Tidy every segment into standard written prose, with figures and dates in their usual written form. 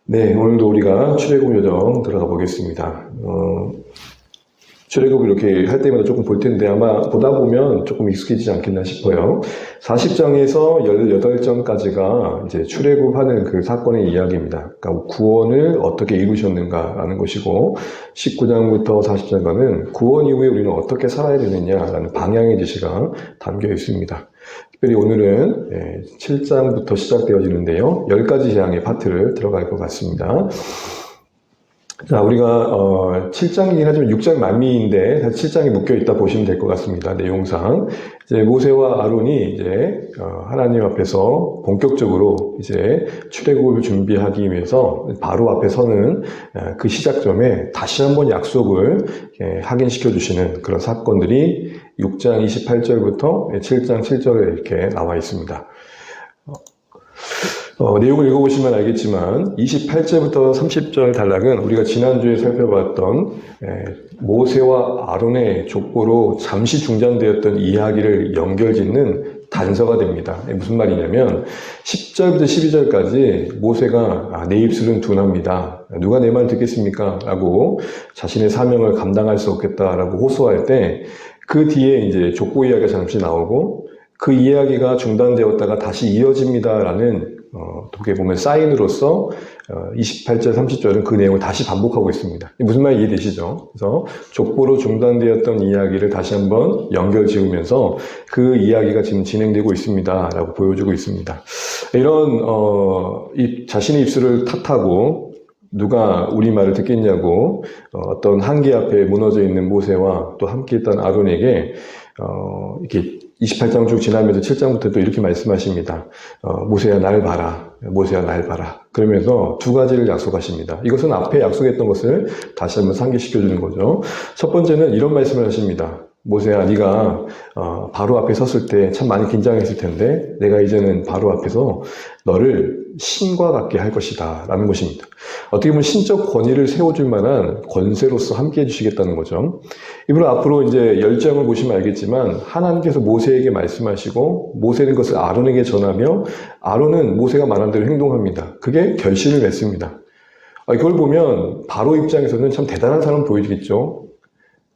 네, 오늘도 우리가 출애굽 여정 들어가 보겠습니다. 출애굽을 이렇게 할 때마다 조금 볼 텐데 아마 보다 보면 조금 익숙해지지 않겠나 싶어요. 40장에서 18장까지가 이제 출애굽하는 그 사건의 이야기입니다. 그러니까 구원을 어떻게 이루셨는가라는 것이고 19장부터 40장까지는 구원 이후에 우리는 어떻게 살아야 되느냐라는 방향의 제시가 담겨 있습니다. 특별히 오늘은 7장부터 시작되어지는데요. 10가지 재앙의 파트를 들어갈 것 같습니다. 자, 우리가 7장이긴 하지만 6장 만미인데 7장이 묶여 있다 보시면 될 것 같습니다. 내용상 이제 모세와 아론이 이제 하나님 앞에서 본격적으로 이제 출애굽을 준비하기 위해서 바로 앞에 서는 그 시작점에 다시 한번 약속을 확인시켜 주시는 그런 사건들이 6장 28절부터 7장 7절에 이렇게 나와 있습니다. 내용을 읽어보시면 알겠지만 28절부터 30절 단락은 우리가 지난주에 살펴봤던 모세와 아론의 족보로 잠시 중단되었던 이야기를 연결짓는 단서가 됩니다. 무슨 말이냐면 10절부터 12절까지 모세가 내 입술은 둔합니다. 누가 내 말 듣겠습니까? 라고 자신의 사명을 감당할 수 없겠다라고 호소할 때 그 뒤에 이제 족보 이야기가 잠시 나오고 그 이야기가 중단되었다가 다시 이어집니다라는 어떻게 보면 사인으로서 28절, 30절은 그 내용을 다시 반복하고 있습니다. 무슨 말인지 이해되시죠? 그래서 족보로 중단되었던 이야기를 다시 한번 연결 지으면서 그 이야기가 지금 진행되고 있습니다. 라고 보여주고 있습니다. 이런 자신의 입술을 탓하고 누가 우리 말을 듣겠냐고 어떤 한계 앞에 무너져 있는 모세와 또 함께 있던 아론에게 이렇게 28장 쭉 지나면서 7장부터 또 이렇게 말씀하십니다. 모세야 날 봐라. 모세야 날 봐라. 그러면서 두 가지를 약속하십니다. 이것은 앞에 약속했던 것을 다시 한번 상기시켜주는 거죠. 첫 번째는 이런 말씀을 하십니다. 모세야 네가 바로 앞에 섰을 때 참 많이 긴장했을 텐데 내가 이제는 바로 앞에서 너를 신과 같게 할 것이다 라는 것입니다. 어떻게 보면 신적 권위를 세워줄 만한 권세로서 함께 해주시겠다는 거죠. 이분 앞으로 이제 10장을 보시면 알겠지만 하나님께서 모세에게 말씀하시고 모세는 그것을 아론에게 전하며 아론은 모세가 말한 대로 행동합니다. 그게 결실을 맺습니다. 이걸 보면 바로 입장에서는 참 대단한 사람 보이겠죠.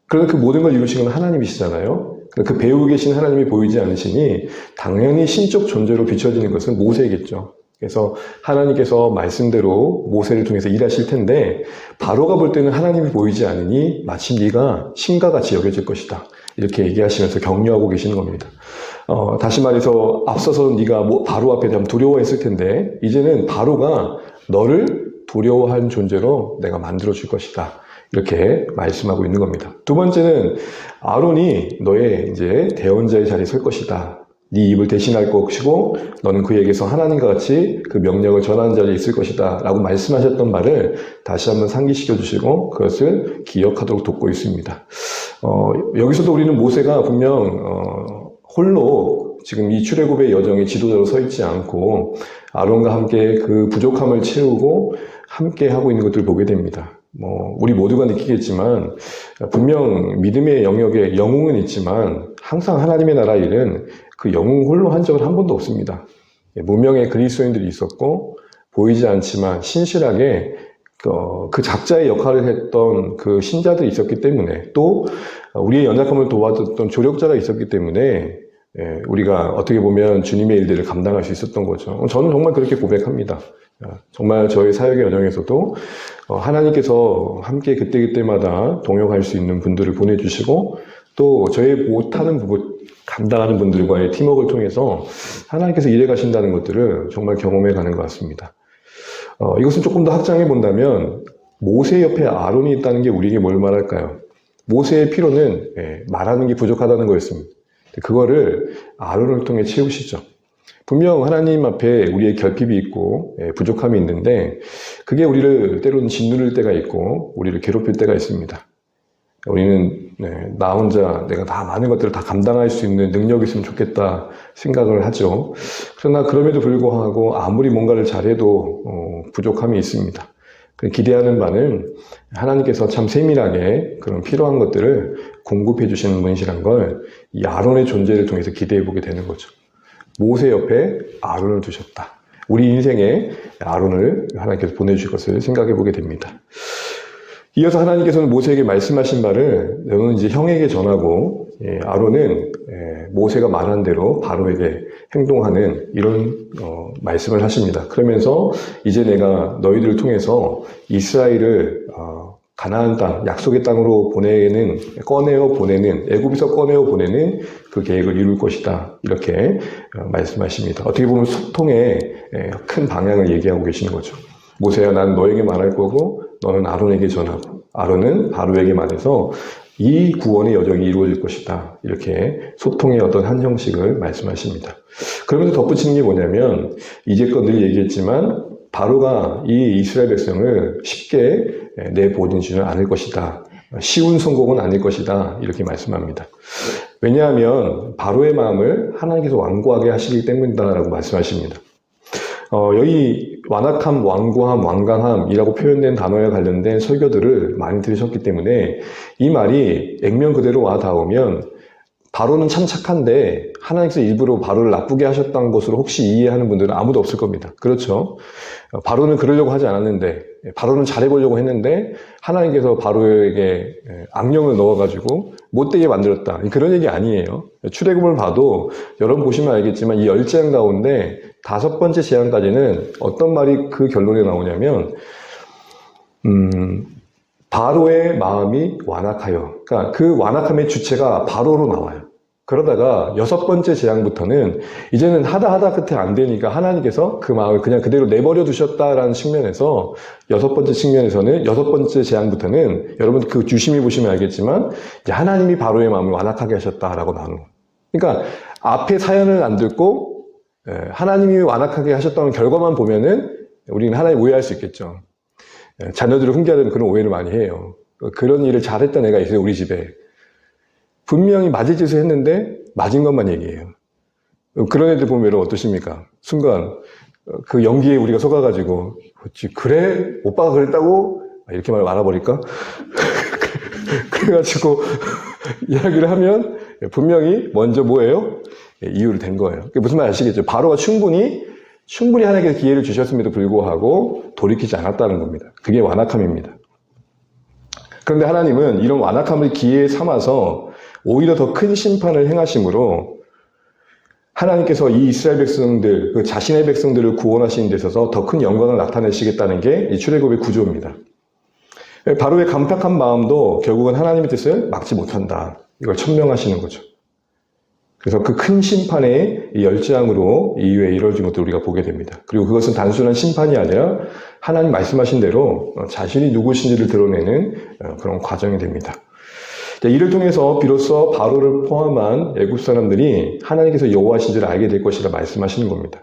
그런데 그 모든 걸 이루신 건 하나님이시잖아요. 그 배우고 계신 하나님이 보이지 않으시니 당연히 신적 존재로 비춰지는 것은 모세겠죠. 그래서 하나님께서 말씀대로 모세를 통해서 일하실 텐데 바로가 볼 때는 하나님이 보이지 않으니 마치 네가 신과 같이 여겨질 것이다. 이렇게 얘기하시면서 격려하고 계시는 겁니다. 다시 말해서 앞서서 네가 바로 앞에 대한 두려워했을 텐데 이제는 바로가 너를 두려워한 존재로 내가 만들어 줄 것이다. 이렇게 말씀하고 있는 겁니다. 두 번째는 아론이 너의 이제 대언자의 자리에 설 것이다. 네 입을 대신할 것이고 너는 그에게서 하나님과 같이 그 명령을 전하는 자리에 있을 것이다 라고 말씀하셨던 말을 다시 한번 상기시켜 주시고 그것을 기억하도록 돕고 있습니다. 여기서도 우리는 모세가 분명 홀로 지금 이 출애굽의 여정의 지도자로 서 있지 않고 아론과 함께 그 부족함을 채우고 함께 하고 있는 것들을 보게 됩니다. 우리 모두가 느끼겠지만 분명 믿음의 영역에 영웅은 있지만 항상 하나님의 나라 일은 그 영웅 홀로 한 적은 한 번도 없습니다. 무명의 그리스도인들이 있었고 보이지 않지만 신실하게 그 작자의 역할을 했던 그 신자들이 있었기 때문에 또 우리의 연약함을 도와줬던 조력자가 있었기 때문에 우리가 어떻게 보면 주님의 일들을 감당할 수 있었던 거죠. 저는 정말 그렇게 고백합니다. 정말 저의 사역의 여정에서도 하나님께서 함께 그때그때마다 동역할 수 있는 분들을 보내주시고 또 저의 못하는 부분 감당하는 분들과의 팀워크를 통해서 하나님께서 일해 가신다는 것들을 정말 경험해 가는 것 같습니다. 이것은 조금 더 확장해 본다면 모세 옆에 아론이 있다는 게 우리에게 뭘 말할까요? 모세의 필요는 말하는 게 부족하다는 거였습니다. 그거를 아론을 통해 채우시죠. 분명 하나님 앞에 우리의 결핍이 있고 부족함이 있는데 그게 우리를 때로는 짓누를 때가 있고 우리를 괴롭힐 때가 있습니다. 우리는 나 혼자 내가 다 많은 것들을 다 감당할 수 있는 능력이 있으면 좋겠다 생각을 하죠. 그러나 그럼에도 불구하고 아무리 뭔가를 잘해도 부족함이 있습니다. 기대하는 바는 하나님께서 참 세밀하게 그런 필요한 것들을 공급해 주시는 분이시란 걸 이 아론의 존재를 통해서 기대해 보게 되는 거죠. 모세 옆에 아론을 두셨다. 우리 인생에 아론을 하나님께서 보내주실 것을 생각해 보게 됩니다. 이어서 하나님께서는 모세에게 말씀하신 바를 너는 이제 형에게 전하고 아론은 모세가 말한 대로 바로에게 행동하는 이런 말씀을 하십니다. 그러면서 이제 내가 너희들을 통해서 이스라엘을 가나안 땅, 약속의 땅으로 꺼내어 보내는, 애굽에서 꺼내어 보내는 그 계획을 이룰 것이다. 이렇게 말씀하십니다. 어떻게 보면 소통의 큰 방향을 얘기하고 계시는 거죠. 모세야, 난 너에게 말할 거고, 너는 아론에게 전하고, 아론은 바로에게 말해서 이 구원의 여정이 이루어질 것이다. 이렇게 소통의 어떤 한 형식을 말씀하십니다. 그러면서 덧붙이는 게 뭐냐면, 이제껏 늘 얘기했지만, 바로가 이 이스라엘 백성을 쉽게 내보내지는 않을 것이다. 쉬운 성공은 아닐 것이다. 이렇게 말씀합니다. 왜냐하면 바로의 마음을 하나님께서 완고하게 하시기 때문이다라고 말씀하십니다. 여기 완악함, 완고함, 완강함이라고 표현된 단어에 관련된 설교들을 많이 들으셨기 때문에 이 말이 액면 그대로 와 닿으면 바로는 참 착한데 하나님께서 일부러 바로를 나쁘게 하셨다는 것으로 혹시 이해하는 분들은 아무도 없을 겁니다. 그렇죠? 바로는 그러려고 하지 않았는데, 바로는 잘해보려고 했는데 하나님께서 바로에게 악령을 넣어가지고 못되게 만들었다. 그런 얘기 아니에요. 출애굽을 봐도 여러분 보시면 알겠지만 이 10재앙 가운데 5번째 재앙까지는 어떤 말이 그 결론에 나오냐면 바로의 마음이 완악하여, 그러니까 그 완악함의 주체가 바로로 나와요. 그러다가 6번째 재앙부터는 이제는 하다 끝에 안 되니까 하나님께서 그 마음을 그냥 그대로 내버려 두셨다라는 측면에서 6번째 측면에서는 6번째 재앙부터는 여러분 그 유심히 보시면 알겠지만 이제 하나님이 바로의 마음을 완악하게 하셨다라고 나오는 거예요. 그러니까 앞에 사연을 안 듣고 하나님이 완악하게 하셨다는 결과만 보면은 우리는 하나님 오해할 수 있겠죠. 자녀들을 훈계하려면 그런 오해를 많이 해요. 그런 일을 잘했던 애가 있어요, 우리 집에. 분명히 맞을 짓을 했는데 맞은 것만 얘기해요. 그런 애들 보면 여러분 어떠십니까? 순간 그 연기에 우리가 속아가지고 그래? 오빠가 그랬다고? 이렇게 말아버릴까? 그래가지고 이야기를 하면 분명히 먼저 뭐예요? 이유를 댄 거예요. 그게 무슨 말 아시겠죠? 바로가 충분히 하나님께서 기회를 주셨음에도 불구하고 돌이키지 않았다는 겁니다. 그게 완악함입니다. 그런데 하나님은 이런 완악함을 기회에 삼아서 오히려 더 큰 심판을 행하심으로 하나님께서 이 이스라엘 백성들, 그 자신의 백성들을 구원하시는 데 있어서 더 큰 영광을 나타내시겠다는 게 이 출애굽의 구조입니다. 바로의 감탁한 마음도 결국은 하나님의 뜻을 막지 못한다. 이걸 천명하시는 거죠. 그래서 그 큰 심판의 이 10재앙으로 이후에 이루어진 것도 우리가 보게 됩니다. 그리고 그것은 단순한 심판이 아니라 하나님 말씀하신 대로 자신이 누구신지를 드러내는 그런 과정이 됩니다. 이를 통해서 비로소 바로를 포함한 애굽 사람들이 하나님께서 여호와신지를 알게 될 것이라 말씀하시는 겁니다.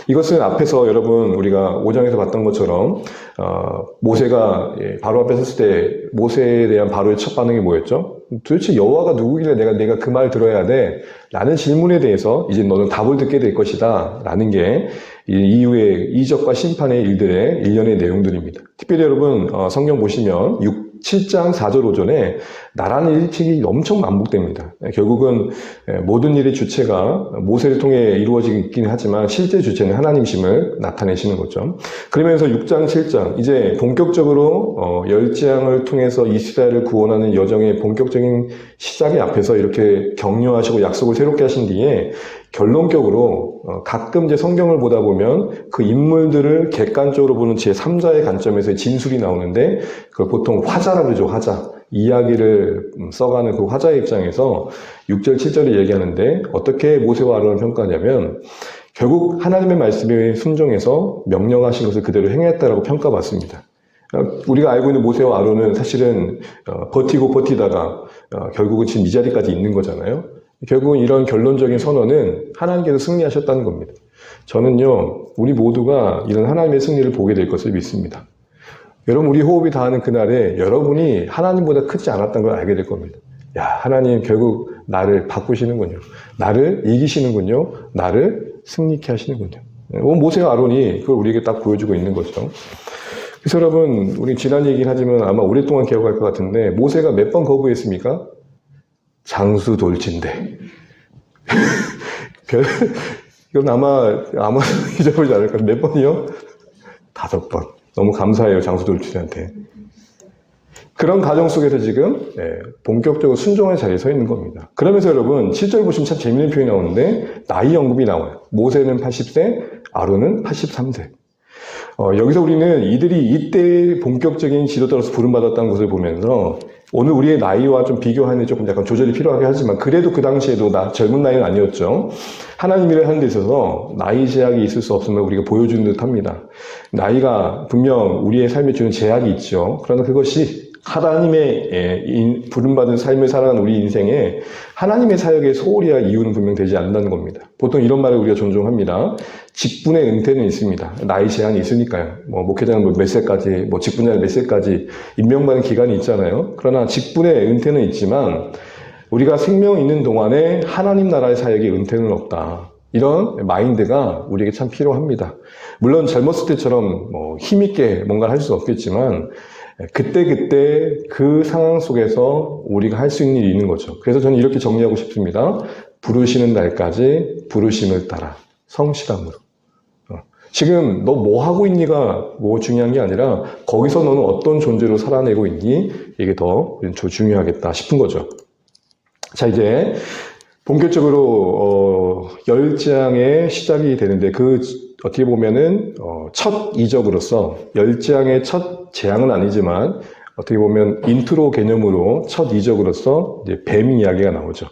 이것은 앞에서 여러분 우리가 5장에서 봤던 것처럼 모세가 바로 앞에 섰을 때 모세에 대한 바로의 첫 반응이 뭐였죠? 도대체 여호와가 누구길래 내가 그 말 들어야 돼? 라는 질문에 대해서 이제 너는 답을 듣게 될 것이다 라는 게 이후의 이적과 심판의 일들의 일련의 내용들입니다. 특별히 여러분 성경 보시면 7장 4절 5절에 나라는 일책이 엄청 반복됩니다. 결국은 모든 일의 주체가 모세를 통해 이루어지긴 하지만 실제 주체는 하나님심을 나타내시는 거죠. 그러면서 6장 7장 이제 본격적으로 10재앙을 통해서 이스라엘을 구원하는 여정의 본격적인 시작의 앞에서 이렇게 격려하시고 약속을 새롭게 하신 뒤에 결론적으로 가끔 이제 성경을 보다 보면 그 인물들을 객관적으로 보는 제3자의 관점에서 진술이 나오는데 그걸 보통 화자라고 그러죠. 화자. 이야기를 써가는 그 화자의 입장에서 6절 7절을 얘기하는데 어떻게 모세와 아론을 평가하냐면 결국 하나님의 말씀에 순종해서 명령하신 것을 그대로 행했다라고 평가받습니다. 우리가 알고 있는 모세와 아론은 사실은 버티다가 결국은 지금 이 자리까지 있는 거잖아요. 결국은 이런 결론적인 선언은 하나님께서 승리하셨다는 겁니다. 저는요, 우리 모두가 이런 하나님의 승리를 보게 될 것을 믿습니다. 여러분, 우리 호흡이 닿는 그날에 여러분이 하나님보다 크지 않았다는 걸 알게 될 겁니다. 야, 하나님 결국 나를 바꾸시는군요. 나를 이기시는군요. 나를 승리케 하시는군요. 모세와 아론이 그걸 우리에게 딱 보여주고 있는 거죠. 그래서 여러분, 우리 지난 얘기긴 하지만 아마 오랫동안 기억할 것 같은데 모세가 몇 번 거부했습니까? 장수 돌진대. 이건 아마 잊어버리지 않을까. 몇 번이요? 5번. 너무 감사해요, 장수돌출이한테. 그런 가정 속에서 지금 본격적으로 순종의 자리에 서 있는 겁니다. 그러면서 여러분 7절 보시면 참 재밌는 표현이 나오는데 나이 언급이 나와요. 모세는 80세, 아론은 83세. 여기서 우리는 이들이 이때 본격적인 지도자로서 부름받았다는 것을 보면서 오늘 우리의 나이와 좀 비교하는 조금 약간 조절이 필요하긴 하지만 그래도 그 당시에도 젊은 나이는 아니었죠. 하나님 일을 하는 데 있어서 나이 제약이 있을 수 없음을 우리가 보여주는 듯 합니다. 나이가 분명 우리의 삶에 주는 제약이 있죠. 그러나 그것이 하나님의 부름받은 삶을 살아가는 우리 인생에 하나님의 사역에 소홀히 할 이유는 분명 되지 않는다는 겁니다. 보통 이런 말을 우리가 종종 합니다. 직분의 은퇴는 있습니다. 나이 제한이 있으니까요. 목회자는 몇 세까지, 직분자는 몇 세까지 임명받는 기간이 있잖아요. 그러나 직분의 은퇴는 있지만 우리가 생명 있는 동안에 하나님 나라의 사역에 은퇴는 없다. 이런 마인드가 우리에게 참 필요합니다. 물론 젊었을 때처럼 힘있게 뭔가를 할 수는 없겠지만 그때 그 상황 속에서 우리가 할 수 있는 일이 있는 거죠. 그래서 저는 이렇게 정리하고 싶습니다. 부르시는 날까지 부르심을 따라 성실함으로. 지금 너 뭐 하고 있니가 중요한 게 아니라 거기서 너는 어떤 존재로 살아내고 있니? 이게 더 중요하겠다 싶은 거죠. 자, 이제 본격적으로 10장의 시작이 되는데 어떻게 보면은 첫 이적으로서 10장의 첫 재앙은 아니지만 어떻게 보면 인트로 개념으로 첫 이적으로서 이제 뱀 이야기가 나오죠.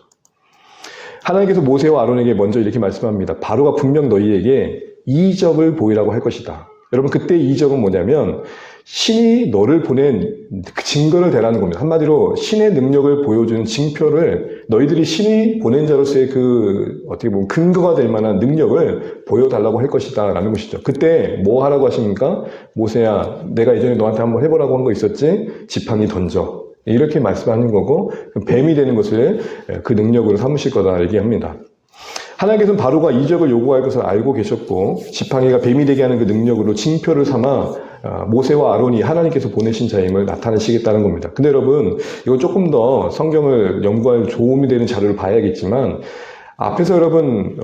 하나님께서 모세와 아론에게 먼저 이렇게 말씀합니다. 바로가 분명 너희에게 이적을 보이라고 할 것이다. 여러분 그때 이적은 뭐냐면 신이 너를 보낸 그 증거를 대라는 겁니다. 한마디로 신의 능력을 보여주는 징표를 너희들이 신이 보낸 자로서의 어떻게 보면 근거가 될 만한 능력을 보여달라고 할 것이다 라는 것이죠. 그때 뭐 하라고 하십니까? 모세야, 내가 예전에 너한테 한번 해보라고 한 거 있었지? 지팡이 던져. 이렇게 말씀하는 거고 뱀이 되는 것을 그 능력으로 삼으실 거다 얘기합니다. 하나님께서는 바로가 이적을 요구할 것을 알고 계셨고 지팡이가 뱀이 되게 하는 그 능력으로 징표를 삼아 모세와 아론이 하나님께서 보내신 자임을 나타내시겠다는 겁니다. 근데 여러분 이거 조금 더 성경을 연구할 도움이 되는 자료를 봐야겠지만 앞에서 여러분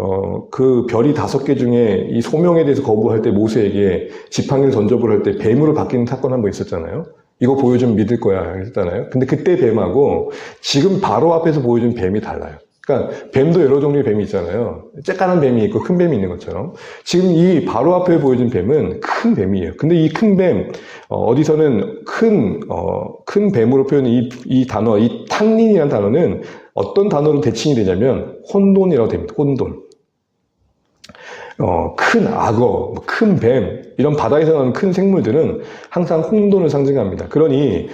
그 별이 5개 중에 이 소명에 대해서 거부할 때 모세에게 지팡이를 던져보려 할 때 뱀으로 바뀌는 사건 한 번 있었잖아요. 이거 보여주면 믿을 거야 했잖아요. 근데 그때 뱀하고 지금 바로 앞에서 보여준 뱀이 달라요. 그러니까 뱀도 여러 종류의 뱀이 있잖아요. 쬐까만 뱀이 있고 큰 뱀이 있는 것처럼 지금 이 바로 앞에 보여준 뱀은 큰 뱀이에요. 근데 이 큰 뱀 어디서는 큰 뱀으로 표현한 이 단어, 이 탕린이라는 단어는 어떤 단어로 대칭이 되냐면 혼돈이라고 됩니다. 혼돈. 큰 악어, 큰 뱀, 이런 바다에서 나오는 큰 생물들은 항상 혼돈을 상징합니다. 그러니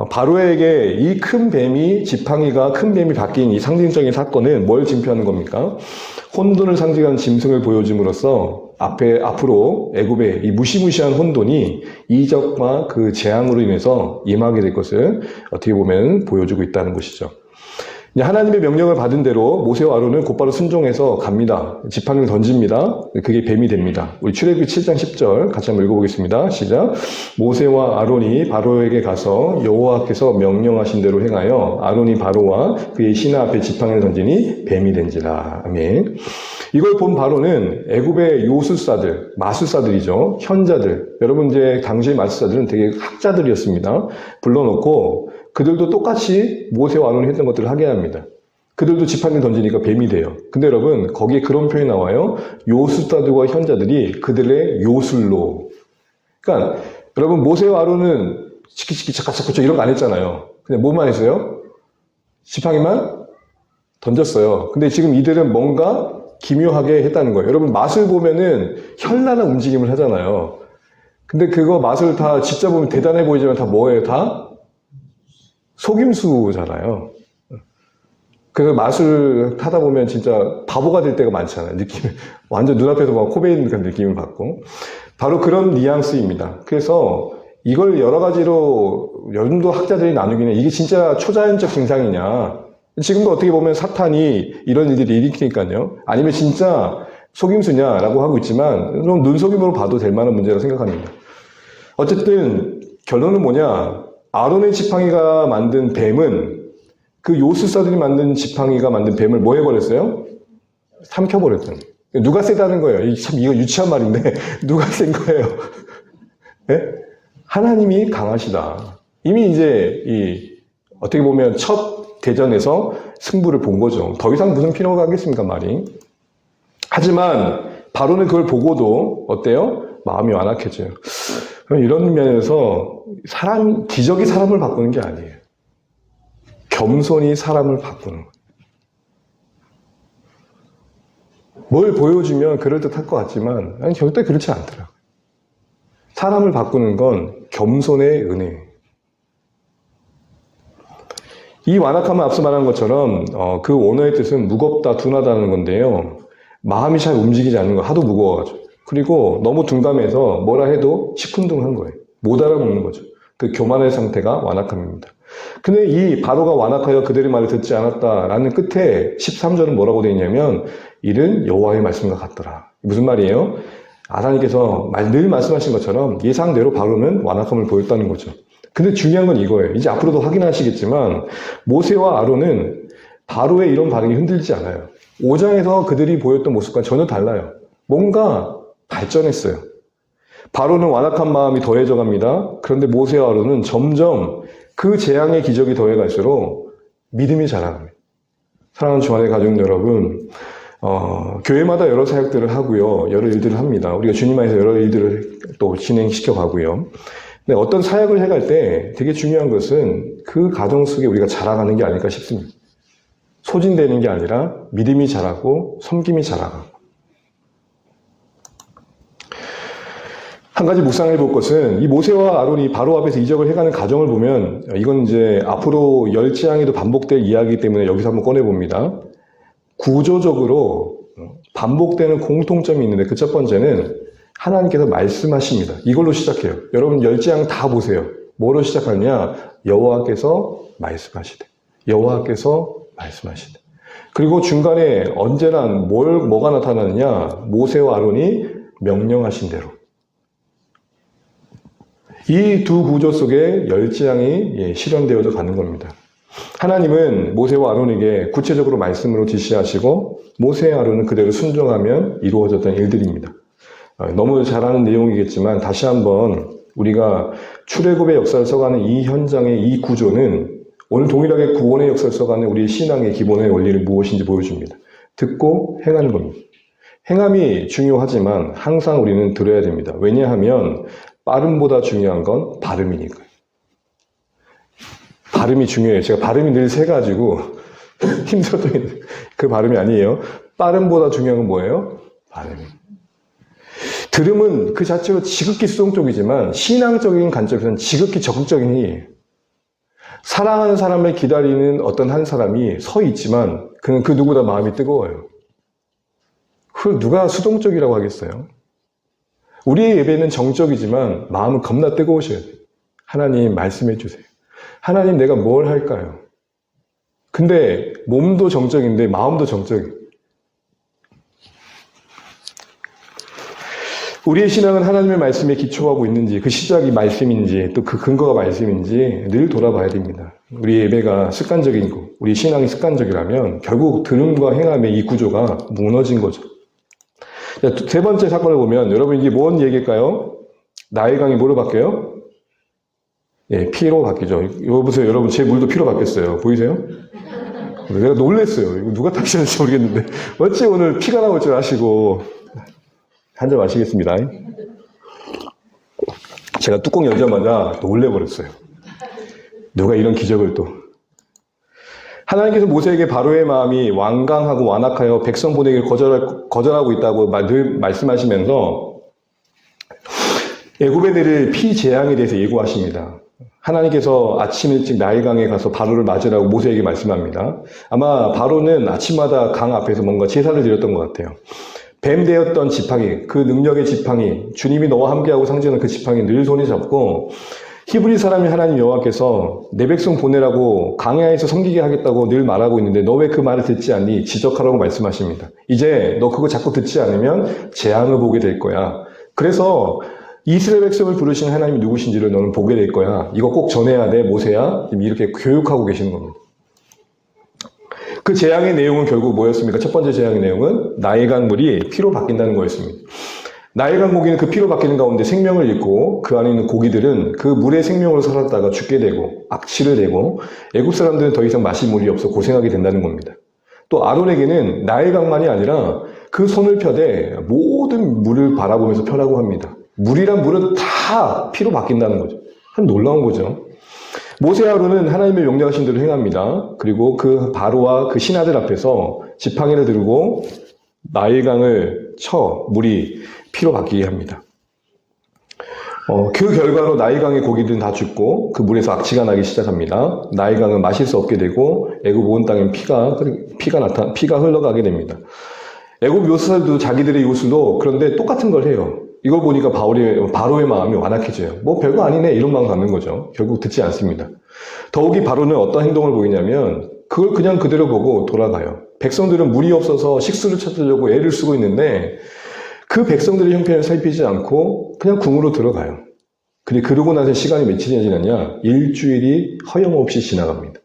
바로에게 이 큰 뱀이 지팡이가 큰 뱀이 바뀐 이 상징적인 사건은 뭘 징표하는 겁니까? 혼돈을 상징하는 짐승을 보여줌으로써 앞으로 애굽의 이 무시무시한 혼돈이 이적과 그 재앙으로 인해서 임하게 될 것을 어떻게 보면 보여주고 있다는 것이죠. 하나님의 명령을 받은 대로 모세와 아론은 곧바로 순종해서 갑니다. 지팡이를 던집니다. 그게 뱀이 됩니다. 우리 출애굽기 7장 10절 같이 한번 읽어보겠습니다. 시작. 모세와 아론이 바로에게 가서 여호와께서 명령하신 대로 행하여 아론이 바로와 그의 신하 앞에 지팡이를 던지니 뱀이 된지라. 아멘. 이걸 본 바로는 애굽의 요술사들, 마술사들이죠. 현자들. 여러분 이제 당시의 마술사들은 되게 학자들이었습니다. 불러놓고 그들도 똑같이 모세와 아론이 했던 것들을 하게 합니다. 그들도 지팡이를 던지니까 뱀이 돼요. 근데 여러분 거기에 그런 표현이 나와요. 요술사들과 현자들이 그들의 요술로. 그러니까 여러분 모세와 아론은 치키치키 차카차카 이런 거 안 했잖아요. 그냥 뭐만 했어요? 지팡이만 던졌어요. 근데 지금 이들은 뭔가 기묘하게 했다는 거예요. 여러분 맛을 보면은 현란한 움직임을 하잖아요. 근데 그거 맛을 다 진짜 보면 대단해 보이지만 다 뭐예요? 다 속임수잖아요. 그 맛을 하다 보면 진짜 바보가 될 때가 많잖아요. 느낌이 완전 눈앞에서 막 코베인 그런 느낌을 받고 바로 그런 뉘앙스입니다. 그래서 이걸 여러 가지로 요즘도 학자들이 나누기는 이게 진짜 초자연적 증상이냐, 지금도 어떻게 보면 사탄이 이런 일들이 일으키니까요, 아니면 진짜 속임수냐라고 하고 있지만 좀 눈속임으로 봐도 될 만한 문제라고 생각합니다. 어쨌든 결론은 뭐냐, 아론의 지팡이가 만든 뱀은 그 요술사들이 만든 지팡이가 만든 뱀을 뭐 해버렸어요? 삼켜버렸던. 누가 세다는 거예요? 참 이거 유치한 말인데 누가 센 거예요? 네? 하나님이 강하시다. 이미 이제 어떻게 보면 첫 대전에서 승부를 본 거죠. 더 이상 무슨 필요가 하겠습니까, 말이. 하지만 바로는 그걸 보고도 어때요? 마음이 완악해져요. 이런 면에서 기적이 사람을 바꾸는 게 아니에요. 겸손이 사람을 바꾸는 거예요. 뭘 보여주면 그럴듯할 것 같지만 아니, 절대 그렇지 않더라고요. 사람을 바꾸는 건 겸손의 은혜예요. 이 완악함을 앞서 말한 것처럼 그 원어의 뜻은 무겁다, 둔하다는 건데요. 마음이 잘 움직이지 않는 거, 하도 무거워가지고. 그리고 너무 둔감해서 뭐라 해도 시큰둥한 거예요. 못 알아먹는 거죠. 그 교만의 상태가 완악함입니다. 근데 이 바로가 완악하여 그들의 말을 듣지 않았다라는 끝에 13절은 뭐라고 되어 있냐면 이는 여호와의 말씀과 같더라. 무슨 말이에요? 하나님께서 늘 말씀하신 것처럼 예상대로 바로는 완악함을 보였다는 거죠. 근데 중요한 건 이거예요. 이제 앞으로도 확인하시겠지만 모세와 아론은 바로의 이런 반응이 흔들리지 않아요. 5장에서 그들이 보였던 모습과 전혀 달라요. 뭔가 발전했어요. 바로는 완악한 마음이 더해져 갑니다. 그런데 모세와 아론은 점점 그 재앙의 기적이 더해갈수록 믿음이 자라갑니다. 사랑하는 주안의 가족 여러분, 교회마다 여러 사역들을 하고요. 여러 일들을 합니다. 우리가 주님 안에서 여러 일들을 또 진행시켜 가고요. 근데 어떤 사역을 해갈 때 되게 중요한 것은 그 가정 속에 우리가 자라가는 게 아닐까 싶습니다. 소진되는 게 아니라 믿음이 자라고 섬김이 자라가고. 한 가지 묵상해 볼 것은 이 모세와 아론이 바로 앞에서 이적을 해가는 과정을 보면 이건 이제 앞으로 10재앙에도 반복될 이야기이기 때문에 여기서 한번 꺼내 봅니다. 구조적으로 반복되는 공통점이 있는데 그 첫 번째는 하나님께서 말씀하십니다. 이걸로 시작해요. 여러분 10재앙 다 보세요. 뭐로 시작하느냐? 여호와께서 말씀하시되. 여호와께서 말씀하시되. 그리고 중간에 언제나 뭐가 나타나느냐? 모세와 아론이 명령하신 대로. 이 두 구조 속에 10재앙이 실현되어져 가는 겁니다. 하나님은 모세와 아론에게 구체적으로 말씀으로 지시하시고 모세와 아론은 그대로 순종하면 이루어졌던 일들입니다. 너무 잘 아는 내용이겠지만 다시 한번 우리가 출애굽의 역사를 써가는 이 현장의 이 구조는 오늘 동일하게 구원의 역사를 써가는 우리 신앙의 기본의 원리를 무엇인지 보여줍니다. 듣고 행하는 겁니다. 행함이 중요하지만 항상 우리는 들어야 됩니다. 왜냐하면 발음보다 중요한 건 발음이니까요. 발음이 중요해요. 제가 발음이 늘 세가지고 힘들었던 게 그 발음이 아니에요. 발음보다 중요한 건 뭐예요? 발음이. 들음은 그 자체로 지극히 수동적이지만 신앙적인 관점에서는 지극히 적극적인 힘이에요. 사랑하는 사람을 기다리는 어떤 한 사람이 서 있지만 그는 그 누구보다 마음이 뜨거워요. 그걸 누가 수동적이라고 하겠어요? 우리의 예배는 정적이지만 마음은 겁나 뜨거우셔야 돼요. 하나님 말씀해 주세요. 하나님 내가 뭘 할까요? 근데 몸도 정적인데 마음도 정적이에요. 우리의 신앙은 하나님의 말씀에 기초하고 있는지 그 시작이 말씀인지 또 그 근거가 말씀인지 늘 돌아봐야 됩니다. 우리 예배가 습관적인 거, 우리 신앙이 습관적이라면 결국 들음과 행함의 이 구조가 무너진 거죠. 자, 세 번째 사건을 보면 여러분 이게 뭔 얘기일까요? 나의 강이 뭐로 바뀌어요? 예, 피로 바뀌죠. 이거 보세요. 여러분 제 물도 피로 바뀌었어요. 보이세요? 내가 놀랬어요. 이거 누가 탓이었는지 모르겠는데 어찌 오늘 피가 나올 줄 아시고 한 잔 마시겠습니다. 제가 뚜껑 열자마자 놀래버렸어요. 누가 이런 기적을 또. 하나님께서 모세에게 바로의 마음이 완강하고 완악하여 백성 보내기를 거절하고 있다고 늘 말씀하시면서 애굽에 내릴 피재앙에 대해서 예고하십니다. 하나님께서 아침 일찍 나일강에 가서 바로를 맞으라고 모세에게 말씀합니다. 아마 바로는 아침마다 강 앞에서 뭔가 제사를 드렸던 것 같아요. 뱀 되었던 지팡이, 그 능력의 지팡이, 주님이 너와 함께하고 상징하는 그 지팡이 늘 손에 잡고 히브리 사람이 하나님 여호와께서 내 백성 보내라고 강야에서 섬기게 하겠다고 늘 말하고 있는데 너 왜 그 말을 듣지 않니? 지적하라고 말씀하십니다. 이제 너 그거 자꾸 듣지 않으면 재앙을 보게 될 거야. 그래서 이스라엘 백성을 부르신 하나님이 누구신지를 너는 보게 될 거야. 이거 꼭 전해야 돼, 모세야. 이렇게 교육하고 계시는 겁니다. 그 재앙의 내용은 결국 뭐였습니까? 첫 번째 재앙의 내용은 나일강 물이 피로 바뀐다는 거였습니다. 나일강 고기는 그 피로 바뀌는 가운데 생명을 잃고 그 안에 있는 고기들은 그 물의 생명으로 살았다가 죽게 되고 악취를 내고 애굽 사람들은 더 이상 마실 물이 없어 고생하게 된다는 겁니다. 또 아론에게는 나일강만이 아니라 그 손을 펴되 모든 물을 바라보면서 펴라고 합니다. 물이란 물은 다 피로 바뀐다는 거죠. 참 놀라운 거죠. 모세와 아론은 하나님의 명령하신 대로 행합니다. 그리고 그 바로와 그 신하들 앞에서 지팡이를 들고 나일강을 쳐 물이 피로 바뀌게 합니다. 그 결과로 나일강의 고기들은 다 죽고 그 물에서 악취가 나기 시작합니다. 나일강은 마실 수 없게 되고 애굽 온 땅에 피가 흘러가게 됩니다. 애굽 요술도 자기들의 요술로 그런데 똑같은 걸 해요. 이걸 보니까 바로의 마음이 완악해져요. 뭐 별거 아니네 이런 마음 갖는 거죠. 결국 듣지 않습니다. 더욱이 바로는 어떤 행동을 보이냐면 그걸 그냥 그대로 보고 돌아가요. 백성들은 물이 없어서 식수를 찾으려고 애를 쓰고 있는데 그 백성들의 형편을 살피지 않고 그냥 궁으로 들어가요. 근데 그러고 나서 시간이 며칠이 지났냐? 일주일이 허용없이 지나갑니다.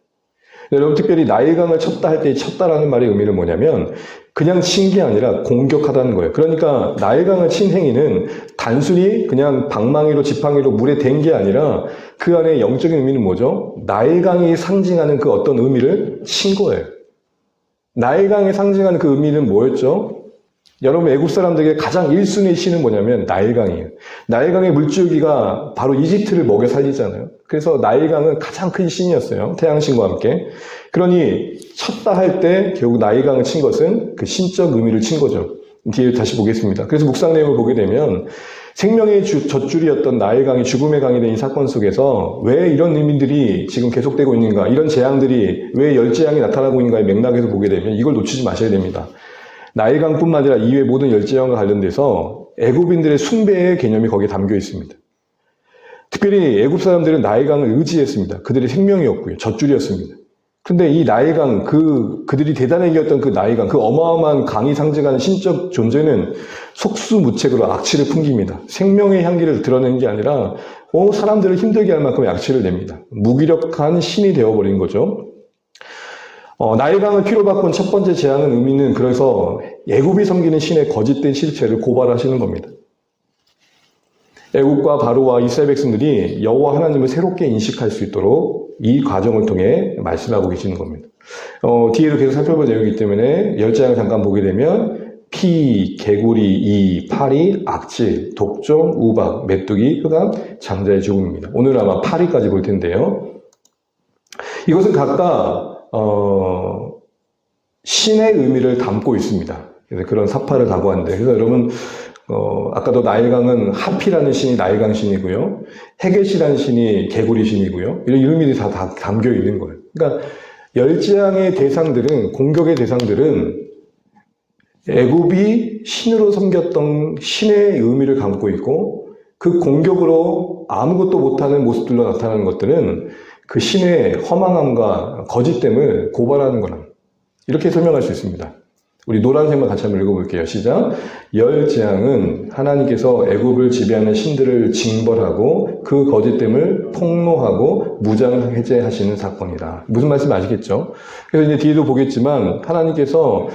여러분 특별히 나일강을 쳤다 할 때 쳤다라는 말의 의미는 뭐냐면 그냥 친 게 아니라 공격하다는 거예요. 그러니까 나일강을 친 행위는 단순히 그냥 방망이로 지팡이로 물에 댄 게 아니라 그 안에 영적인 의미는 뭐죠? 나일강이 상징하는 그 어떤 의미를 친 거예요. 나일강이 상징하는 그 의미는 뭐였죠? 여러분 애국 사람들에게 가장 1순위의 신은 뭐냐면 나일강이에요. 나일강의 물줄기가 바로 이집트를 먹여 살리잖아요. 그래서 나일강은 가장 큰 신이었어요. 태양신과 함께. 그러니 쳤다 할 때 결국 나일강을 친 것은 그 신적 의미를 친 거죠. 뒤에 다시 보겠습니다. 그래서 묵상 내용을 보게 되면 생명의 젖줄이었던 나일강이 죽음의 강이 된 이 사건 속에서 왜 이런 의미들이 지금 계속되고 있는가, 이런 재앙들이 왜 열재앙이 나타나고 있는가의 맥락에서 보게 되면 이걸 놓치지 마셔야 됩니다. 나일강뿐만 아니라 이외의 모든 열재앙과 관련돼서 애굽인들의 숭배의 개념이 거기에 담겨 있습니다. 특별히 애굽 사람들은 나일강을 의지했습니다. 그들의 생명이었고요. 젖줄이었습니다. 그런데 이 나일강, 그들이 대단하게 여겼던 그 나일강, 그 어마어마한 강이 상징하는 신적 존재는 속수무책으로 악취를 풍깁니다. 생명의 향기를 드러내는 게 아니라 사람들을 힘들게 할 만큼의 악취를 냅니다. 무기력한 신이 되어버린 거죠. 나일강을 피로 바꾼 첫 번째 재앙의 의미는 그래서 애굽이 섬기는 신의 거짓된 실체를 고발하시는 겁니다. 애굽과 바로와 이스라엘 백성들이 여호와 하나님을 새롭게 인식할 수 있도록 이 과정을 통해 말씀하고 계시는 겁니다. 뒤에도 계속 살펴볼 내용이기 때문에 열재앙을 잠깐 보게 되면 피, 개구리, 이, 파리, 악질, 독종, 우박, 메뚜기, 흑암, 장자의 죽음입니다. 오늘 아마 파리까지 볼 텐데요. 이것은 각각 신의 의미를 담고 있습니다. 그래서 그런 사파를 다구하는데, 그래서 여러분, 아까도 나일강은 하피라는 신이 나일강 신이고요. 헤겟이라는 신이 개구리 신이고요. 이런 의미들이 다 담겨 있는 거예요. 그러니까, 열재앙의 대상들은, 공격의 대상들은 애굽이 신으로 섬겼던 신의 의미를 담고 있고, 그 공격으로 아무것도 못하는 모습들로 나타나는 것들은 그 신의 허망함과 거짓됨을 고발하는 거라. 이렇게 설명할 수 있습니다. 우리 노란색만 같이 한번 읽어볼게요. 시작. 열재앙은 하나님께서 애굽을 지배하는 신들을 징벌하고 그 거짓됨을 폭로하고 무장해제하시는 사건이다. 무슨 말씀 아시겠죠? 그래서 이제 뒤에도 보겠지만 하나님께서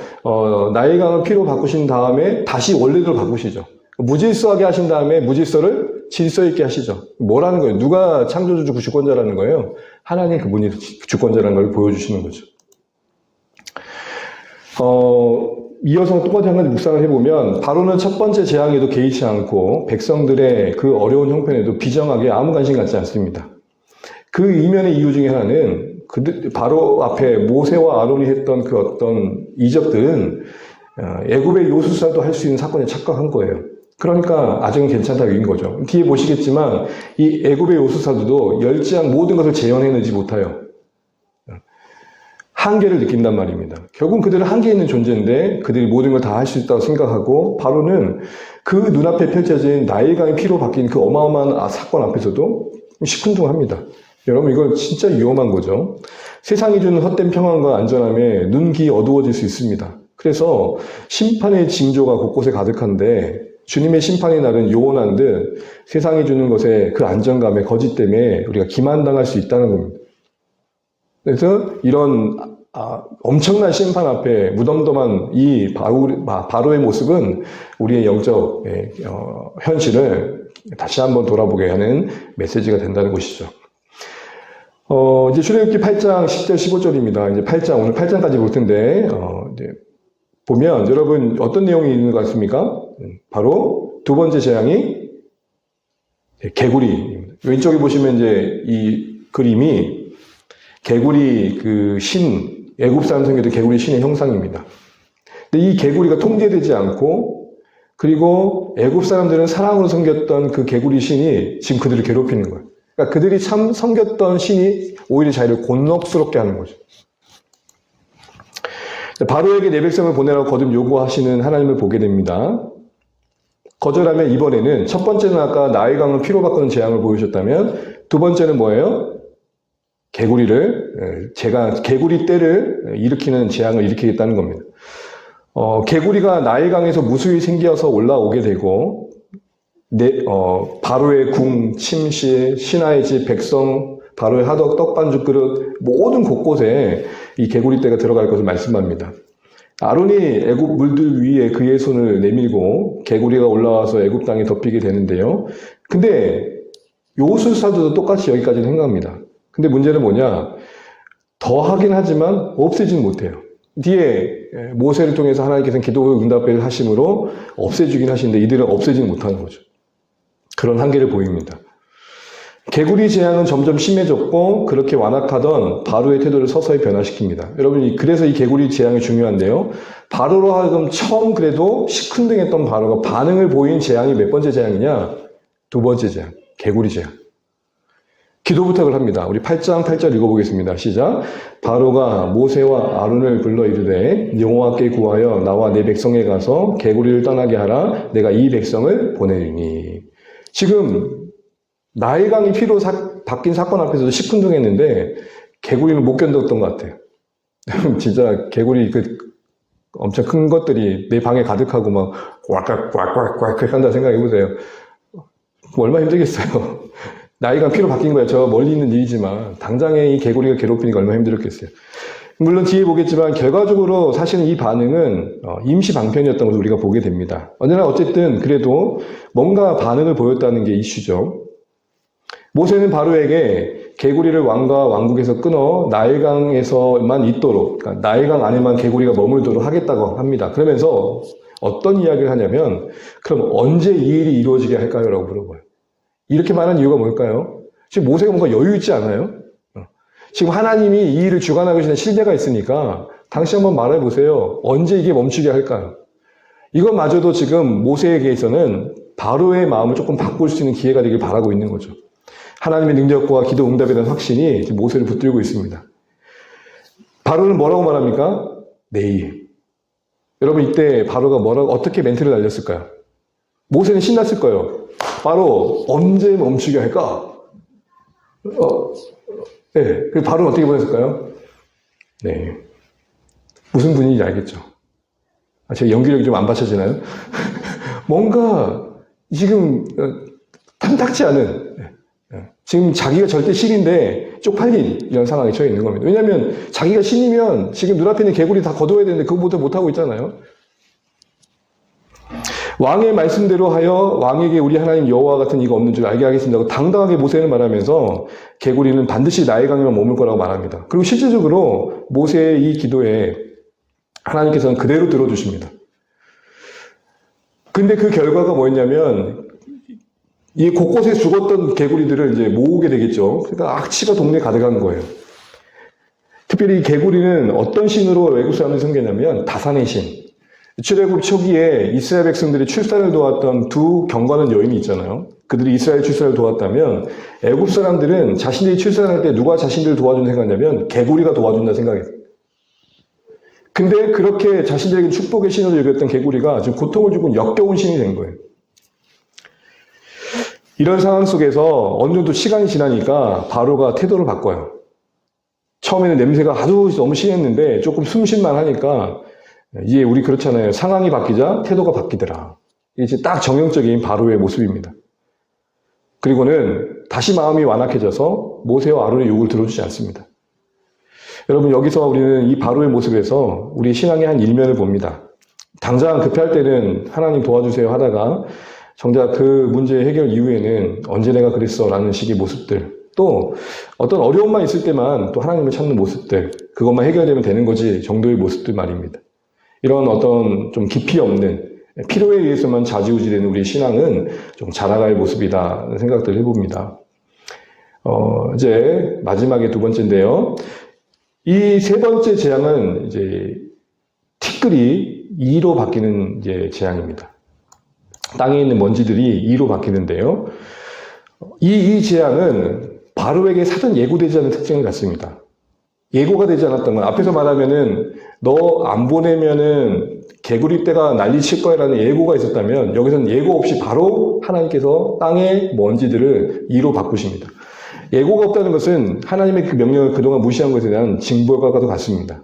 나일강을 피로 바꾸신 다음에 다시 원래대로 바꾸시죠. 무질서하게 하신 다음에 무질서를 질서 있게 하시죠. 뭐라는 거예요? 누가 창조주 주권자라는 거예요? 하나님 그분이 주권자라는 걸 보여주시는 거죠. 이어서 똑같이 한 가지 묵상을 해보면 바로는 첫 번째 재앙에도 개의치 않고 백성들의 그 어려운 형편에도 비정하게 아무 관심 갖지 않습니다. 그 이면의 이유 중에 하나는 바로 앞에 모세와 아론이 했던 그 어떤 이적들은 애굽의 요술사도 할 수 있는 사건에 착각한 거예요. 그러니까 아직은 괜찮다 여긴 거죠. 뒤에 보시겠지만 이 애굽의 요술사들도 열재앙 모든 것을 재현해내지 못해요. 한계를 느낀단 말입니다. 결국은 그들은 한계 있는 존재인데 그들이 모든 걸 다 할 수 있다고 생각하고 바로는 그 눈앞에 펼쳐진 나일강의 피로 바뀐 그 어마어마한 사건 앞에서도 시큰둥합니다. 여러분 이건 진짜 위험한 거죠. 세상이 주는 헛된 평안과 안전함에 눈, 귀 어두워질 수 있습니다. 그래서 심판의 징조가 곳곳에 가득한데 주님의 심판의 날은 요원한 듯 세상이 주는 것에 그 안정감에 거짓 때문에 우리가 기만당할 수 있다는 겁니다. 그래서 이런 엄청난 심판 앞에 무덤덤한 이 바로의 모습은 우리의 영적 현실을 다시 한번 돌아보게 하는 메시지가 된다는 것이죠. 이제 출애굽기 8장 10절 15절입니다. 이제 8장, 오늘 8장까지 볼 텐데, 이제 보면 여러분 어떤 내용이 있는 것 같습니까? 바로 두 번째 재앙이 개구리입니다. 왼쪽에 보시면 이제 이 그림이 개구리 애굽 사람 섬겼던 개구리 신의 형상입니다. 근데 이 개구리가 통제되지 않고, 그리고 애굽 사람들은 사랑으로 섬겼던 그 개구리 신이 지금 그들을 괴롭히는 거예요. 그러니까 그들이 참 섬겼던 신이 오히려 자기를 곤혹스럽게 하는 거죠. 바로에게 내 백성을 보내라고 거듭 요구하시는 하나님을 보게 됩니다. 거절하면 이번에는 첫 번째는 아까 나일강을 피로 바꾸는 재앙을 보여주셨다면 두 번째는 뭐예요? 개구리 떼를 일으키는 재앙을 일으키겠다는 겁니다. 개구리가 나일강에서 무수히 생겨서 올라오게 되고, 바로의 궁, 침실, 신하의 집, 백성, 바로의 하덕, 떡반죽 그릇, 모든 곳곳에 이 개구리 떼가 들어갈 것을 말씀합니다. 아론이 애굽 물들 위에 그의 손을 내밀고 개구리가 올라와서 애굽 땅에 덮이게 되는데요. 근데 요술사도 똑같이 여기까지는 행합니다. 근데 문제는 뭐냐? 더 하긴 하지만 없애지는 못해요. 뒤에 모세를 통해서 하나님께서는 기도 응답을 하심으로 없애주긴 하시는데 이들은 없애지는 못하는 거죠. 그런 한계를 보입니다. 개구리 재앙은 점점 심해졌고 그렇게 완악하던 바로의 태도를 서서히 변화시킵니다. 여러분, 그래서 이 개구리 재앙이 중요한데요. 바로로 하여금 처음 그래도 시큰둥했던 바로가 반응을 보인 재앙이 몇 번째 재앙이냐? 두 번째 재앙, 개구리 재앙. 기도 부탁을 합니다. 우리 8장 8절 읽어보겠습니다. 시작. 바로가 모세와 아론을 불러 이르되 여호와께 구하여 나와 내 백성에 가서 개구리를 떠나게 하라. 내가 이 백성을 보내리니. 지금 나일강이 피로 바뀐 사건 앞에서도 시큰둥했는데 개구리는 못 견뎠던 것 같아요. 진짜 개구리 엄청 큰 것들이 내 방에 가득하고 막 꽉꽉꽉꽉 한다 생각해보세요. 얼마나 힘들겠어요. 나일강 피로 바뀐 거야. 저 멀리 있는 일이지만 당장에 이 개구리가 괴롭히니까 얼마나 힘들었겠어요. 물론 뒤에 보겠지만 결과적으로 사실은 이 반응은 임시 방편이었던 것을 우리가 보게 됩니다. 언제나 어쨌든 그래도 뭔가 반응을 보였다는 게 이슈죠. 모세는 바로에게 개구리를 왕과 왕국에서 끊어 나일강에서만 있도록, 그러니까 나일강 안에만 개구리가 머물도록 하겠다고 합니다. 그러면서 어떤 이야기를 하냐면, 그럼 언제 이 일이 이루어지게 할까요? 라고 물어봐요. 이렇게 말한 이유가 뭘까요? 지금 모세가 뭔가 여유 있지 않아요? 지금 하나님이 이 일을 주관하고 계시는 신뢰가 있으니까 당시 한번 말해보세요. 언제 이게 멈추게 할까요? 이것마저도 지금 모세에게서는 바로의 마음을 조금 바꿀 수 있는 기회가 되길 바라고 있는 거죠. 하나님의 능력과 기도 응답에 대한 확신이 모세를 붙들고 있습니다. 바로는 뭐라고 말합니까? 내일. 여러분, 이때 바로가 어떻게 멘트를 날렸을까요? 모세는 신났을 거예요. 바로 언제 멈추게 할까? 네. 바로는 어떻게 보냈을까요? 네. 무슨 분인지 알겠죠? 제 연기력이 좀 안 받쳐지나요? 뭔가 지금 탐탁지 않은, 지금 자기가 절대 신인데 쪽팔린 이런 상황에 처해 있는 겁니다. 왜냐하면 자기가 신이면 지금 눈앞에 있는 개구리 다 거둬야 되는데 그것부터 못하고 있잖아요. 왕의 말씀대로 하여 왕에게 우리 하나님 여호와 같은 이가 없는 줄 알게 하겠습니다. 당당하게 모세는 말하면서 개구리는 반드시 나일강에만 머물 거라고 말합니다. 그리고 실질적으로 모세의 이 기도에 하나님께서는 그대로 들어주십니다. 근데 그 결과가 뭐였냐면 이 곳곳에 죽었던 개구리들을 이제 모으게 되겠죠. 그러니까 악취가 동네에 가득한 거예요. 특별히 이 개구리는 어떤 신으로 외국 사람들이 섬겼냐면 다산의 신. 출애굽 초기에 이스라엘 백성들이 출산을 도왔던 두 경건한 여인이 있잖아요. 그들이 이스라엘 출산을 도왔다면 애굽 사람들은 자신들이 출산할 때 누가 자신들을 도와준다 생각하냐면 개구리가 도와준다 생각했어요. 근데 그렇게 자신들에게 축복의 신으로 여겼던 개구리가 지금 고통을 주고 역겨운 신이 된 거예요. 이런 상황 속에서 어느 정도 시간이 지나니까 바로가 태도를 바꿔요. 처음에는 냄새가 아주 너무 심했는데 조금 숨쉴만 하니까 이제 우리 그렇잖아요. 상황이 바뀌자 태도가 바뀌더라. 이게 딱 정형적인 바로의 모습입니다. 그리고는 다시 마음이 완악해져서 모세와 아론의 요구를 들어주지 않습니다. 여러분, 여기서 우리는 이 바로의 모습에서 우리 신앙의 한 일면을 봅니다. 당장 급할 때는 하나님 도와주세요 하다가 정작 그 문제 해결 이후에는 언제 내가 그랬어 라는 식의 모습들, 또 어떤 어려움만 있을 때만 또 하나님을 찾는 모습들, 그것만 해결되면 되는 거지 정도의 모습들 말입니다. 이런 어떤 좀 깊이 없는, 필요에 의해서만 좌지우지되는 우리의 신앙은 좀 자라갈 모습이다 생각들을 해봅니다. 이제 마지막에 두 번째인데요. 이 세 번째 재앙은 이제 티끌이 이로 바뀌는 이제 재앙입니다. 땅에 있는 먼지들이 이로 바뀌는데요. 이 재앙은 바로에게 사전 예고되지 않은 특징을 갖습니다. 예고가 되지 않았던 건 앞에서 말하면은 너 안 보내면은 개구리 떼가 난리 칠 거야라는 예고가 있었다면 여기서는 예고 없이 바로 하나님께서 땅의 먼지들을 이로 바꾸십니다. 예고가 없다는 것은 하나님의 그 명령을 그동안 무시한 것에 대한 징벌과도 같습니다.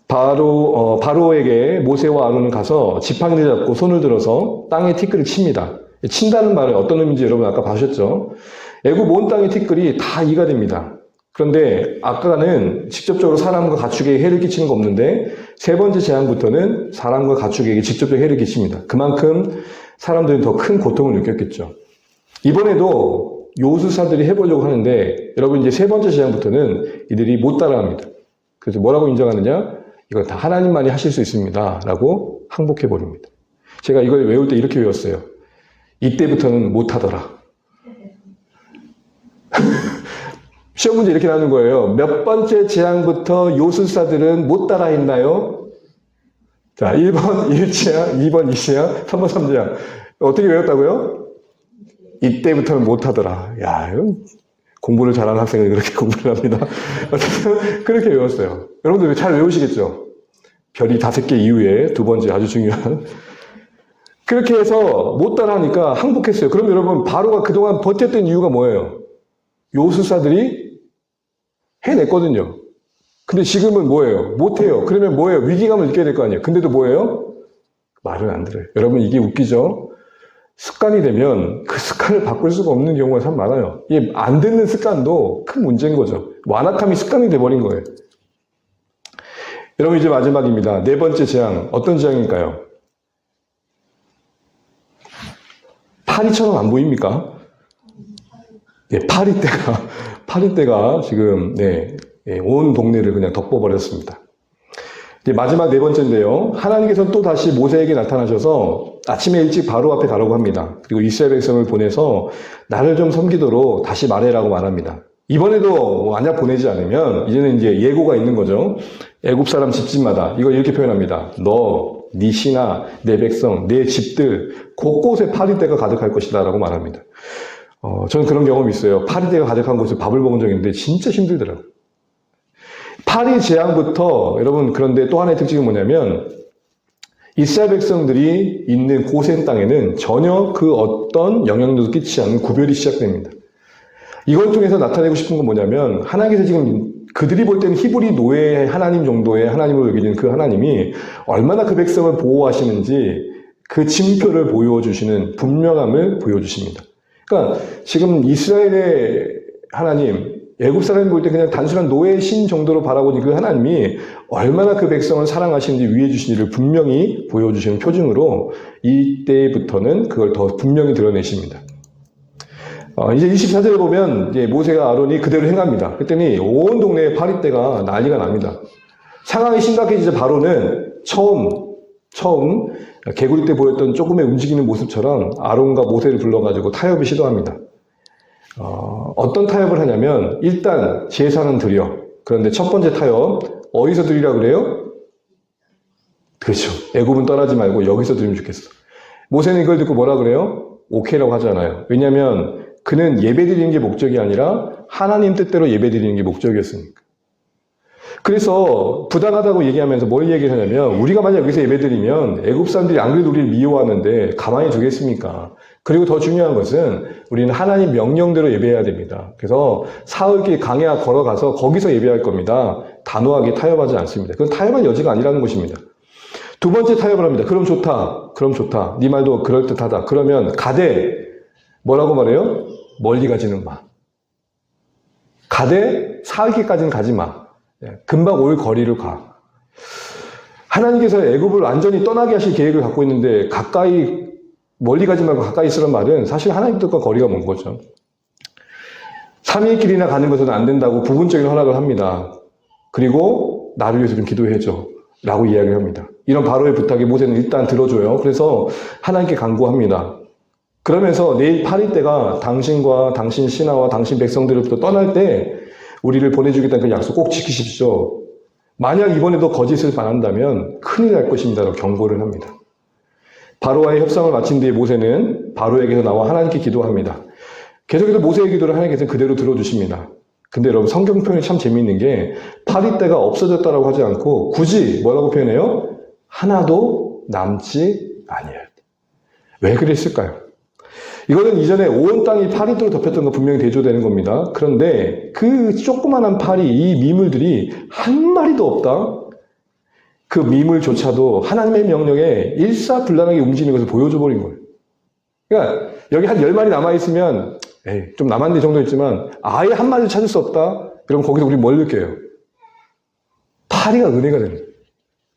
바로에게 모세와 아론은 가서 지팡이를 잡고 손을 들어서 땅에 티끌을 칩니다. 친다는 말은 어떤 의미인지 여러분 아까 보셨죠? 애굽 온 땅의 티끌이 다 이가 됩니다. 그런데 아까는 직접적으로 사람과 가축에게 해를 끼치는 거 없는데 세 번째 재앙부터는 사람과 가축에게 직접적으로 해를 끼칩니다. 그만큼 사람들은 더 큰 고통을 느꼈겠죠. 이번에도 요술사들이 해보려고 하는데 여러분 이제 세 번째 재앙부터는 이들이 못 따라합니다. 그래서 뭐라고 인정하느냐? 이건 다 하나님만이 하실 수 있습니다 라고 항복해버립니다. 제가 이걸 외울 때 이렇게 외웠어요. 이때부터는 못하더라. 시험 문제 이렇게 나오는 거예요. 몇 번째 재앙부터 요술사들은 못 따라했나요? 자, 1번 1재앙, 2번 2재앙, 3번 3재앙. 어떻게 외웠다고요? 이때부터는 못하더라. 야, 공부를 잘하는 학생은 그렇게 공부를 합니다. 어쨌든 그렇게 외웠어요. 여러분들 잘 외우시겠죠? 별이 5개 이후에 두 번째 아주 중요한. 그렇게 해서 못 따라하니까 항복했어요. 그럼 여러분 바로가 그동안 버텼던 이유가 뭐예요? 요술사들이 해냈거든요. 근데 지금은 뭐예요? 못해요. 그러면 뭐예요? 위기감을 느껴야 될 거 아니에요. 근데도 뭐예요? 말을 안 들어요. 여러분 이게 웃기죠? 습관이 되면 그 습관을 바꿀 수가 없는 경우가 참 많아요. 이게 안 듣는 습관도 큰 문제인 거죠. 완악함이 습관이 돼버린 거예요. 여러분 이제 마지막입니다. 네 번째 재앙. 어떤 재앙일까요? 파리처럼 안 보입니까? 네, 파리떼가 지금 온 동네를 그냥 덮어버렸습니다. 이제 마지막 네 번째인데요. 하나님께서는 또 다시 모세에게 나타나셔서 아침에 일찍 바로 앞에 가라고 합니다. 그리고 이스라엘 백성을 보내서 나를 좀 섬기도록 다시 말해라고 말합니다. 이번에도 만약 보내지 않으면 이제는 이제 예고가 있는 거죠. 애굽 사람 집집마다 이걸 이렇게 표현합니다. 너, 네 신하, 내 백성, 내 집들 곳곳에 파리떼가 가득할 것이다 라고 말합니다. 저는 그런 경험이 있어요. 파리떼가 가득한 곳에 밥을 먹은 적이 있는데 진짜 힘들더라고요. 파리 재앙부터 여러분 그런데 또 하나의 특징이 뭐냐면 이스라엘 백성들이 있는 고센 땅에는 전혀 그 어떤 영향력도 끼치지 않는 구별이 시작됩니다. 이걸 통해서 나타내고 싶은 건 뭐냐면 하나님께서 지금 그들이 볼 때는 히브리 노예 하나님 정도의 하나님으로 여기는 그 하나님이 얼마나 그 백성을 보호하시는지 그 징표를 보여주시는 분명함을 보여주십니다. 그러니까 지금 이스라엘의 하나님, 애굽 사람이 볼 때 그냥 단순한 노예 신 정도로 바라보는 그 하나님이 얼마나 그 백성을 사랑하시는지 위해 주시는지를 분명히 보여주시는 표징으로 이때부터는 그걸 더 분명히 드러내십니다. 이제 24절에 보면 이제 모세가 아론이 그대로 행합니다. 그랬더니 온 동네에 파리떼가 난리가 납니다. 상황이 심각해지자 바로는 처음 개구리 때 보였던 조금의 움직이는 모습처럼 아론과 모세를 불러가지고 타협을 시도합니다. 어떤 타협을 하냐면 일단 제사는 드려. 그런데 첫 번째 타협 어디서 드리라고 그래요? 그렇죠. 애굽은 떠나지 말고 여기서 드리면 좋겠어. 모세는 이걸 듣고 뭐라 그래요? 오케이라고 하잖아요. 왜냐하면 그는 예배드리는 게 목적이 아니라 하나님 뜻대로 예배드리는 게 목적이었으니까. 그래서 부당하다고 얘기하면서 뭘 얘기하냐면 우리가 만약 여기서 예배드리면 애굽 사람들이 안 그래도 우리를 미워하는데 가만히 두겠습니까? 그리고 더 중요한 것은 우리는 하나님 명령대로 예배해야 됩니다. 그래서 사흘길 강야 걸어가서 거기서 예배할 겁니다. 단호하게 타협하지 않습니다. 그건 타협할 여지가 아니라는 것입니다. 두 번째 타협을 합니다. 그럼 좋다. 네 말도 그럴듯하다. 그러면 가되 뭐라고 말해요? 멀리 가지는 마. 가되 살기까지는 가지 마. 금방 올 거리를 가. 하나님께서 애굽을 완전히 떠나게 하실 계획을 갖고 있는데 가까이 멀리 가지 말고 가까이 있으란 말은 사실 하나님 뜻과 거리가 먼 거죠. 3일 길이나 가는 것은 안 된다고 부분적인 허락을 합니다. 그리고 나를 위해서 좀 기도해줘 라고 이야기를 합니다. 이런 바로의 부탁에 모세는 일단 들어줘요. 그래서 하나님께 간구합니다. 그러면서 내일 8일 때가 당신과 당신 신하와 당신 백성들로부터 떠날 때 우리를 보내주겠다는 그 약속 꼭 지키십시오. 만약 이번에도 거짓을 반한다면 큰일 날 것입니다. 라고 경고를 합니다. 바로와의 협상을 마친 뒤에 모세는 바로에게서 나와 하나님께 기도합니다. 계속해서 모세의 기도를 하나님께서 그대로 들어주십니다. 근데 여러분 성경 표현이 참 재미있는 게 8일 때가 없어졌다라고 하지 않고 굳이 뭐라고 표현해요? 하나도 남지 아니할 때. 왜 그랬을까요? 이거는 이전에 온 땅이 파리대로 덮였던 거 분명히 대조되는 겁니다. 그런데 그 조그만한 파리, 이 미물들이 한 마리도 없다? 그 미물조차도 하나님의 명령에 일사불란하게 움직이는 것을 보여줘 버린 거예요. 그러니까 여기 한 10마리 남아있으면 에이, 좀 남았네 정도 있지만 아예 한 마리도 찾을 수 없다? 그럼 거기서 우리 뭘 느껴요? 파리가 은혜가 되는 거예요.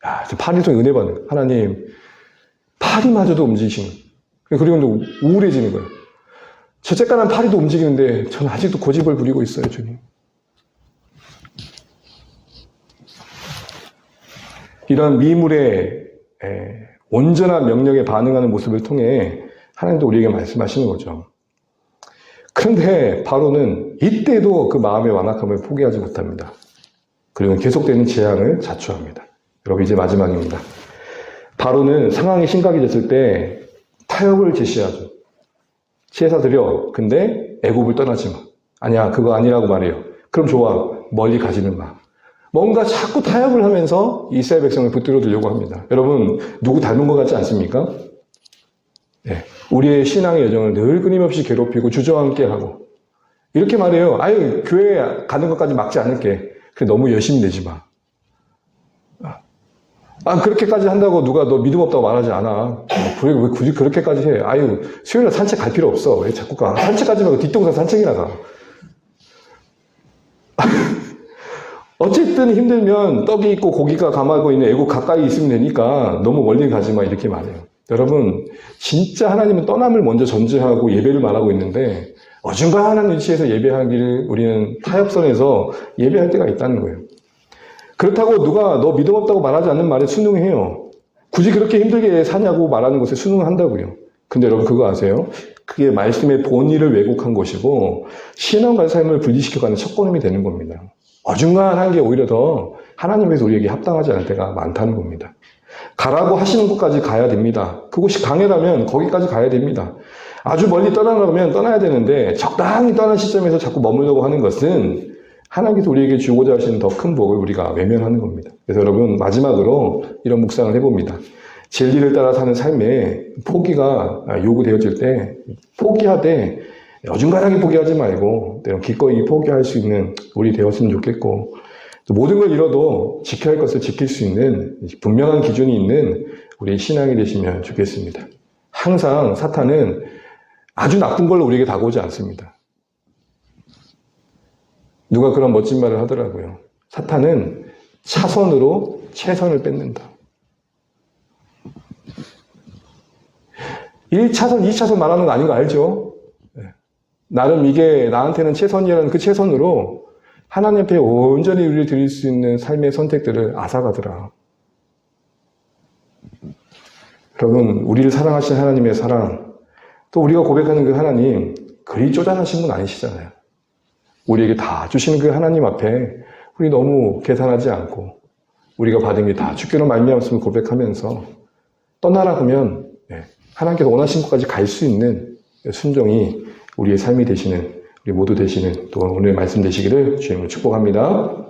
야, 파리를 통해 은혜 받는 거예요. 하나님, 파리마저도 움직이시는 거예요. 그리고 또 우울해지는 거예요. 저 쬐깐한 파리도 움직이는데 저는 아직도 고집을 부리고 있어요, 주님. 이런 미물의 온전한 명령에 반응하는 모습을 통해 하나님도 우리에게 말씀하시는 거죠. 그런데 바로는 이때도 그 마음의 완악함을 포기하지 못합니다. 그리고 계속되는 재앙을 자초합니다. 여러분 이제 마지막입니다. 바로는 상황이 심각해졌을 때 타협을 제시하죠. 제사 드려. 근데 애굽을 떠나지 마. 아니야, 그거 아니라고 말해요. 그럼 좋아. 멀리 가지는 마. 뭔가 자꾸 타협을 하면서 이스라엘 백성을 붙들어 두려고 합니다. 여러분 누구 닮은 것 같지 않습니까? 네. 우리의 신앙의 여정을 늘 끊임없이 괴롭히고 주저앉게 하고 이렇게 말해요. 아유, 교회 가는 것까지 막지 않을게. 그래, 너무 열심히 내지 마. 그렇게까지 한다고 누가 너 믿음 없다고 말하지 않아. 왜 굳이 그렇게까지 해? 아유, 수요일날 산책 갈 필요 없어. 왜 자꾸 가? 산책 가지 말고 뒷동산 산책이나 가. 어쨌든 힘들면 떡이 있고 고기가 감하고 있는 애국 가까이 있으면 되니까 너무 멀리 가지 마. 이렇게 말해요. 여러분, 진짜 하나님은 떠남을 먼저 전제하고 예배를 말하고 있는데 어중간한 위치에서 예배하기를 우리는 타협선에서 예배할 때가 있다는 거예요. 그렇다고 누가 너 믿음 없다고 말하지 않는 말에 순응해요. 굳이 그렇게 힘들게 사냐고 말하는 것에 순응한다고요. 근데 여러분 그거 아세요? 그게 말씀의 본의를 왜곡한 것이고 신앙과 삶을 분리시켜가는 첫 걸음이 되는 겁니다. 어중간한 게 오히려 더 하나님께서 우리에게 합당하지 않을 때가 많다는 겁니다. 가라고 하시는 곳까지 가야 됩니다. 그곳이 강해라면 거기까지 가야 됩니다. 아주 멀리 떠나려면 떠나야 되는데 적당히 떠난 시점에서 자꾸 머물려고 하는 것은 하나님께서 우리에게 주고자 하시는 더 큰 복을 우리가 외면하는 겁니다. 그래서 여러분 마지막으로 이런 묵상을 해봅니다. 진리를 따라 사는 삶에 포기가 요구되어질 때 포기하되 어중간하게 포기하지 말고 때론 기꺼이 포기할 수 있는 우리 되었으면 좋겠고 또 모든 걸 잃어도 지켜야 할 것을 지킬 수 있는 분명한 기준이 있는 우리 신앙이 되시면 좋겠습니다. 항상 사탄은 아주 나쁜 걸로 우리에게 다가오지 않습니다. 누가 그런 멋진 말을 하더라고요. 사탄은 차선으로 최선을 뺏는다. 1차선, 2차선 말하는 거 아닌 거 알죠? 나름 이게 나한테는 최선이라는 그 최선으로 하나님 앞에 온전히 우리를 드릴 수 있는 삶의 선택들을 앗아가더라. 여러분, 우리를 사랑하신 하나님의 사랑, 또 우리가 고백하는 그 하나님, 그리 쪼잔하신 분 아니시잖아요. 우리에게 다 주시는 그 하나님 앞에 우리 너무 계산하지 않고 우리가 받은 게 다 주께로 말미암았음을 고백하면서 떠나라 하면 하나님께서 원하신 곳까지 갈 수 있는 순종이 우리의 삶이 되시는, 우리 모두 되시는 또 오늘 말씀 되시기를 주님을 축복합니다.